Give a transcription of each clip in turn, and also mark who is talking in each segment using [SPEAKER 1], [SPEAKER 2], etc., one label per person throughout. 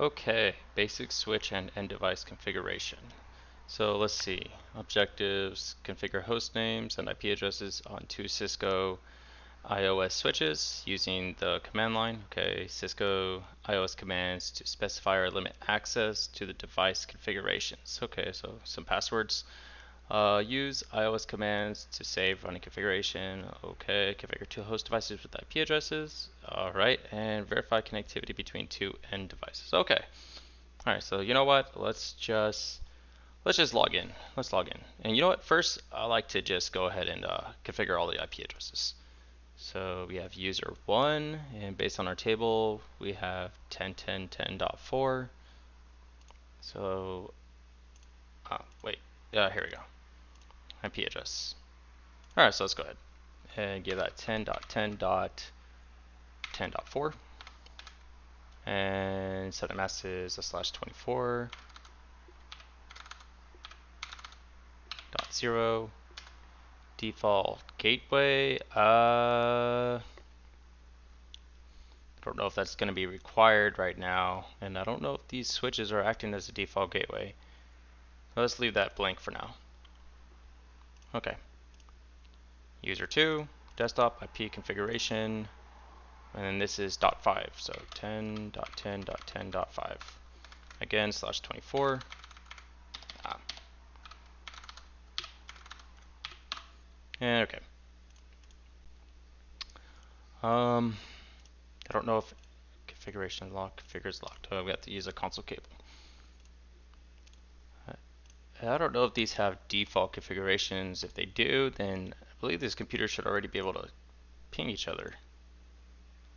[SPEAKER 1] Okay, basic switch and end device configuration. So let's see. Objectives, configure host names and IP addresses on two Cisco iOS switches using the command line. Okay, Cisco iOS commands to specify or limit access to the device configurations. Okay, so some passwords. Use iOS commands to save running configuration. Okay, configure two host devices with IP addresses. Alright, and verify connectivity between two end devices. Okay. Alright, so you know what? Let's just log in. Let's log in. And you know what? First, I like to just go ahead and configure all the IP addresses. So we have user 1, and based on our table, we have 10.10.10.4. So, wait, here we go. IP address. Alright, so let's go ahead and give that 10.10.10.4. And set the mask is a /24.0. Default gateway. I don't know if that's going to be required right now, and I don't know if these switches are acting as a default gateway. Let's leave that blank for now. Okay. User 2, desktop IP configuration, and then this is .5, so 10.10.10.5. Again, /24. And okay. I don't know if configuration lock configure is locked. Oh, we have to use a console cable. I don't know if these have default configurations. If they do, then I believe this computer should already be able to ping each other.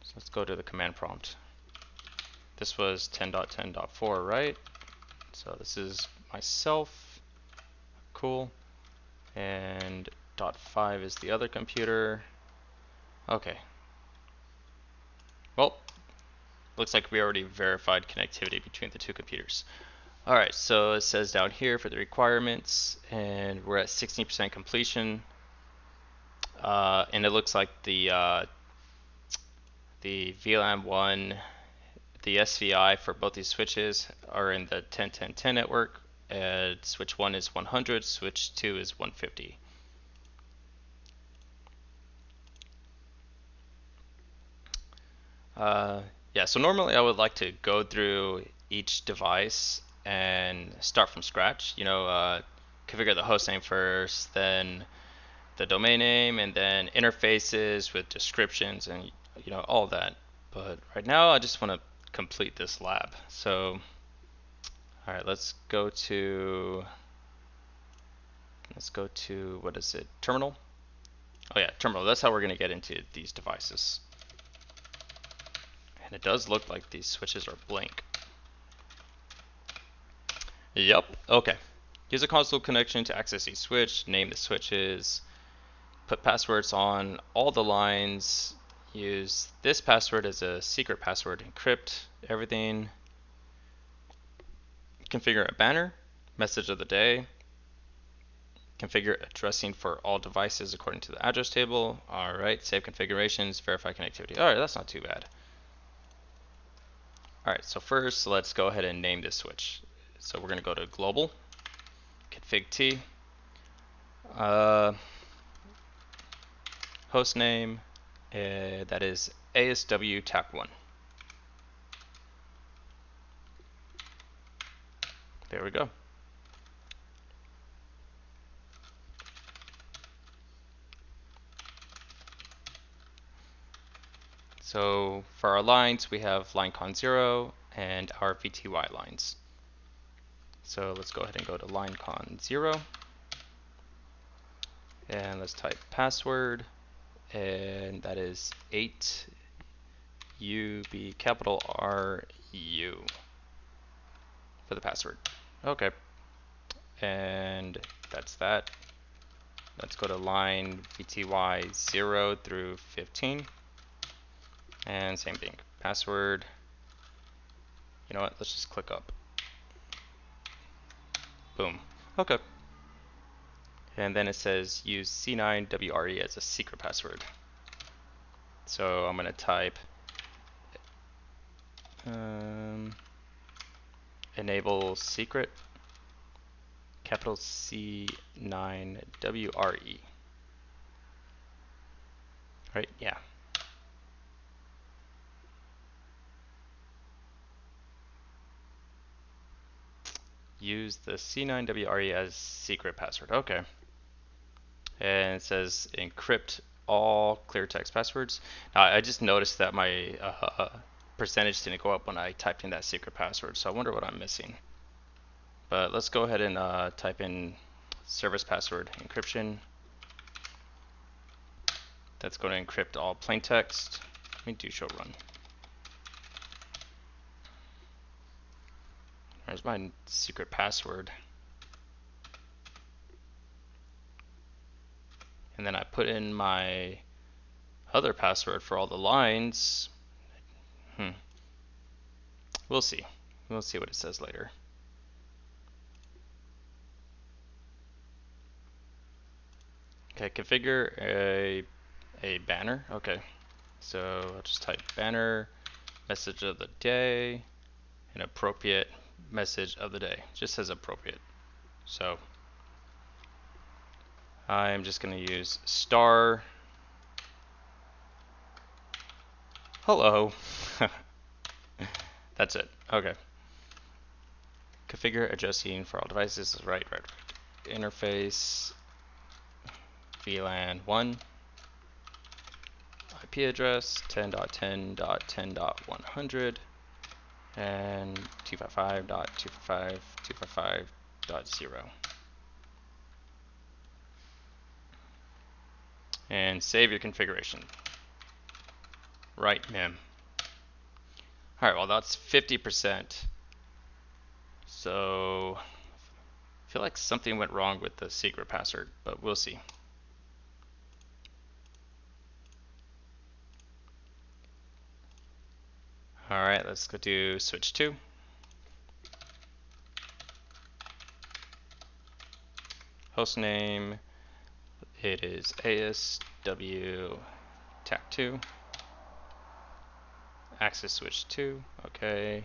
[SPEAKER 1] So let's go to the command prompt. This was 10.10.4, right? So this is myself. Cool. And .5 is the other computer. Okay. Well, looks like we already verified connectivity between the two computers. Alright, so it says down here for the requirements, and we're at 16% completion. And it looks like the VLAN 1, the SVI for both these switches are in the 10.10.10 network. Switch 1 is 100, switch 2 is 150. Yeah, so normally I would like to go through each device and start from scratch. Configure the host name first, then the domain name, and then interfaces with descriptions and all that. But right now I just want to complete this lab. So, all right, let's go to what is it? Terminal. Oh yeah, terminal. That's how we're gonna get into these devices. And it does look like these switches are blank. Yep. Okay. Use a console connection to access each switch. Name the switches. Put passwords on all the lines. Use this password as a secret password. Encrypt everything. Configure a banner. Message of the day. Configure addressing for all devices according to the address table. Alright, save configurations, verify connectivity. Alright, that's not too bad. Alright, so first let's go ahead and name this switch. So we're going to go to global, config T, host name, that is ASW TAC1. There we go. So for our lines, we have line con 0 and our VTY lines. So let's go ahead and go to line con 0. And let's type password. And that is 8UB capital RU for the password. Okay. And that's that. Let's go to line VTY 0 through 15. And same thing. Password. You know what? Let's just click up. Boom. Okay. And then it says use C9WRE as a secret password. So I'm going to type enable secret, capital C9WRE. Right? Yeah. Use the C9WRE as secret password. Okay. And it says encrypt all clear text passwords. Now, I just noticed that my percentage didn't go up when I typed in that secret password, so I wonder what I'm missing. But let's go ahead and type in service password encryption. That's going to encrypt all plain text. Let me do show run. There's my secret password. And then I put in my other password for all the lines. We'll see. We'll see what it says later. Okay, configure a banner. Okay, so I'll just type banner, message of the day, an appropriate message of the day. Just says appropriate. So I'm just going to use star hello. That's it. Okay. Configure adjusting for all devices. Right. Interface VLAN 1. IP address 10.10.10.100 and 255.255.255.0. And save your configuration. Right, mem. Alright, well that's 50%. So I feel like something went wrong with the secret password, but we'll see. Alright, let's go do switch 2. Hostname, it is ASW TAC2. Access switch 2, okay.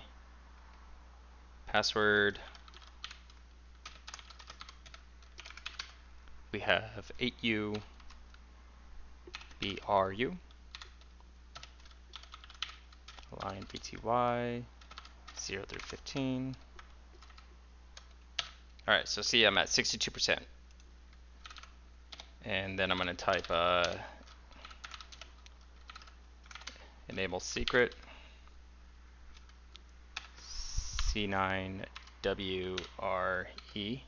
[SPEAKER 1] Password, we have 8U BRU. Line BTY 0 through 15. Alright, so see I'm at 62%. And then I'm going to type enable secret C9WRE.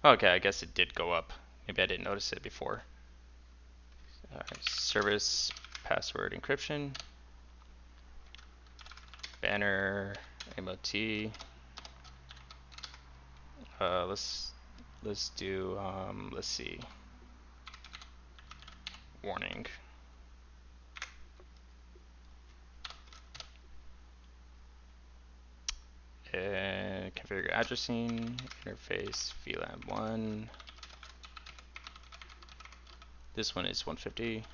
[SPEAKER 1] Okay, I guess it did go up. Maybe I didn't notice it before. Service password encryption. Banner MOT. Let's do let's see. Warning. And configure addressing, interface VLAN 1. This one is 150.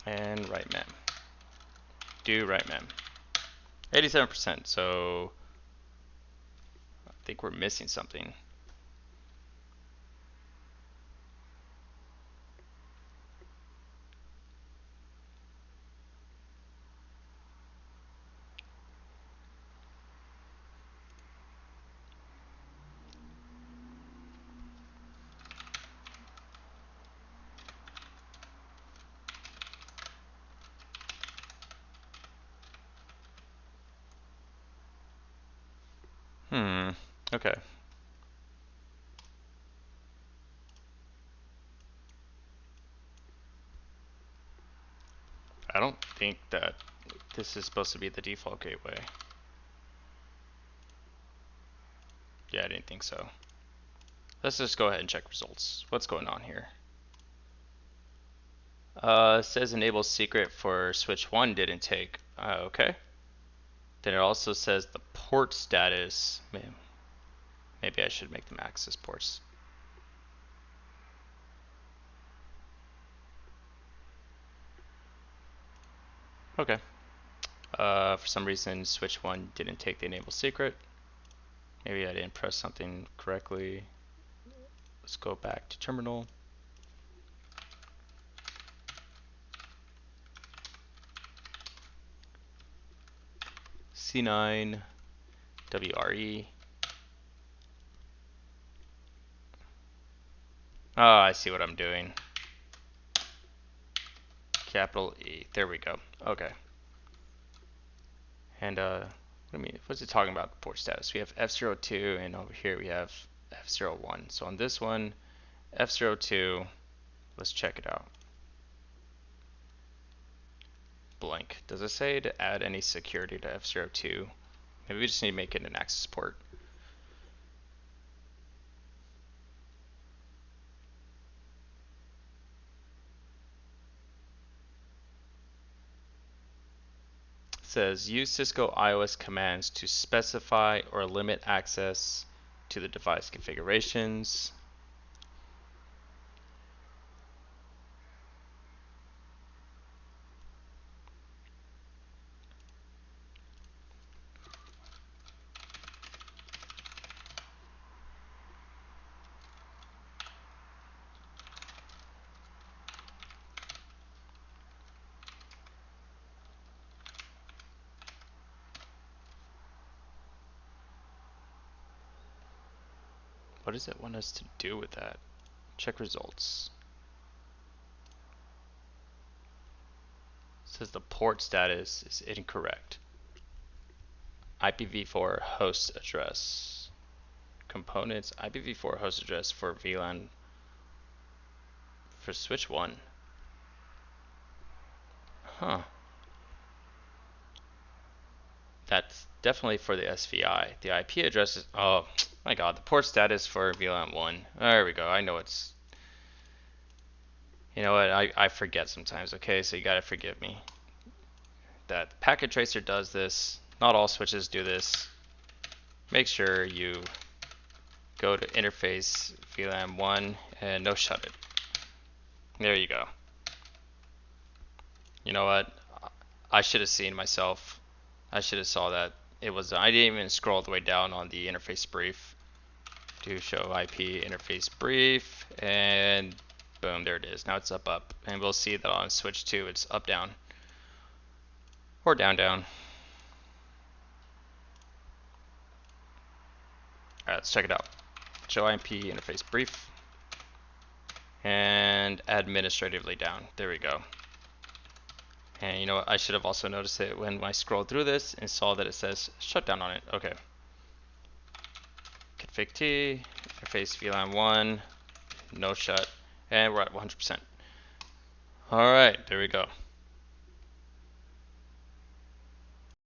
[SPEAKER 1] And right mem. Do right mem. 87%, so I think we're missing something. Okay. I don't think that this is supposed to be the default gateway. Yeah, I didn't think so. Let's just go ahead and check results. What's going on here? It says enable secret for switch 1 didn't take. Okay. Then it also says the port status. Maybe I should make them access ports. Okay. For some reason, switch 1 didn't take the enable secret. Maybe I didn't press something correctly. Let's go back to terminal. C9 WRE. Oh, I see what I'm doing. Capital E. There we go. Okay. And what's it talking about? Port status. We have F02, and over here we have F01. So on this one, F02, let's check it out. Blank. Does it say to add any security to F02? Maybe we just need to make it an access port. It says use Cisco iOS commands to specify or limit access to the device configurations. What does it want us to do with that? Check results. It says the port status is incorrect. IPv4 host address. Components IPv4 host address for VLAN for switch 1. Huh. That's definitely for the SVI. The IP address is, oh my god, the port status for VLAN 1. There we go. I know it's, you know what, I forget sometimes, okay? So you gotta forgive me. That packet tracer does this. Not all switches do this. Make sure you go to interface VLAN 1 and no shut it. There you go. You know what? I should have seen myself. I should have saw that it was. I didn't even scroll all the way down on the interface brief to show IP interface brief, and boom, there it is. Now it's up, and we'll see that on switch 2 it's up down or down down. All right, let's check it out. Show IP interface brief and administratively down. There we go. And you know what? I should have also noticed it when I scrolled through this and saw that it says shutdown on it. Okay. Config T, interface VLAN 1, no shut, and we're at 100%. All right, there we go.